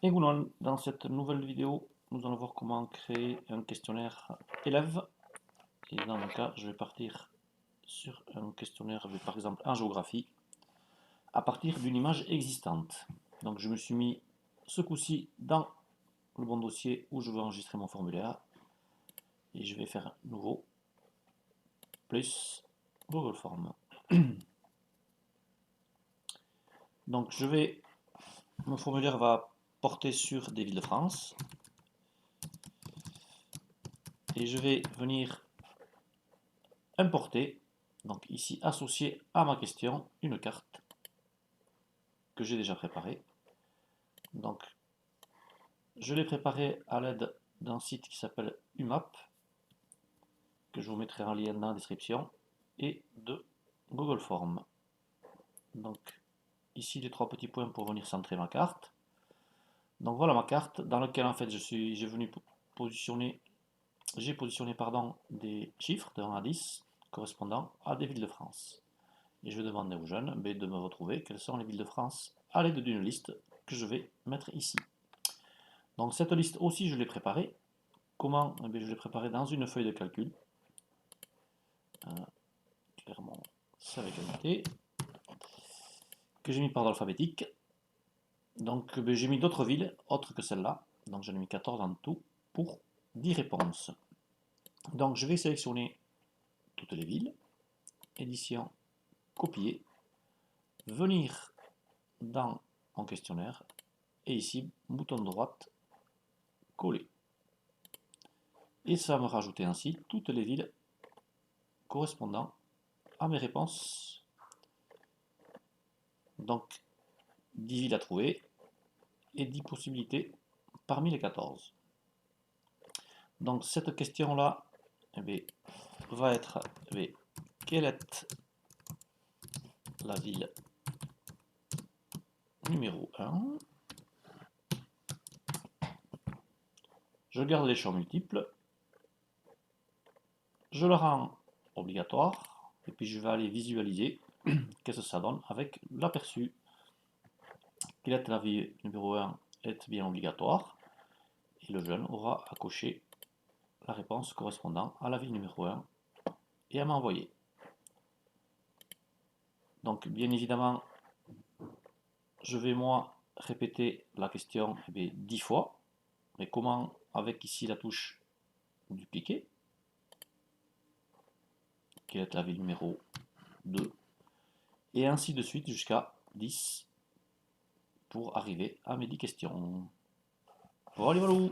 Et Gounon, dans cette nouvelle vidéo, nous allons voir comment créer un questionnaire élève. Et dans mon cas, je vais partir sur un questionnaire, par exemple en géographie, à partir d'une image existante. Donc je me suis mis ce coup-ci dans le bon dossier où je veux enregistrer mon formulaire. Et je vais faire nouveau, plus Google Form. Donc mon formulaire va porter sur des villes de France. Et je vais venir importer, donc ici associer à ma question une carte que j'ai déjà préparée. Donc je l'ai préparée à l'aide d'un site qui s'appelle UMAP, que je vous mettrai en lien dans la description, et de Google Form. Donc ici les trois petits points pour venir centrer ma carte. Donc voilà ma carte dans laquelle en fait j'ai positionné des chiffres de 1 à 10 correspondant à des villes de France. Et je vais demander aux jeunes de me retrouver quelles sont les villes de France à l'aide d'une liste que je vais mettre ici. Donc cette liste aussi je l'ai préparée. Comment? Je l'ai préparée dans une feuille de calcul. Clairement, c'est avec un T. Que j'ai mis par ordre alphabétique. Donc j'ai mis d'autres villes autres que celle-là. Donc j'en ai mis 14 en tout pour 10 réponses. Donc je vais sélectionner toutes les villes. Édition, copier. Venir dans mon questionnaire. Et ici, bouton droite, coller. Et ça va me rajouter ainsi toutes les villes correspondant à mes réponses. Donc 10 villes à trouver et 10 possibilités parmi les 14. Donc cette question-là va être quelle est la ville numéro 1? Je garde les champs multiples. Je le rends obligatoire. Et puis je vais aller visualiser qu'est-ce que ça donne avec l'aperçu. Quelle est la ville numéro 1 est bien obligatoire. Et le jeune aura à cocher la réponse correspondant à la ville numéro 1 et à m'envoyer. Donc bien évidemment, je vais moi répéter la question 10 fois. Mais comment? Avec ici la touche dupliquer. Quelle est la ville numéro 2? Et ainsi de suite jusqu'à 10 pour arriver à mes 10 questions. Voilà, voilà.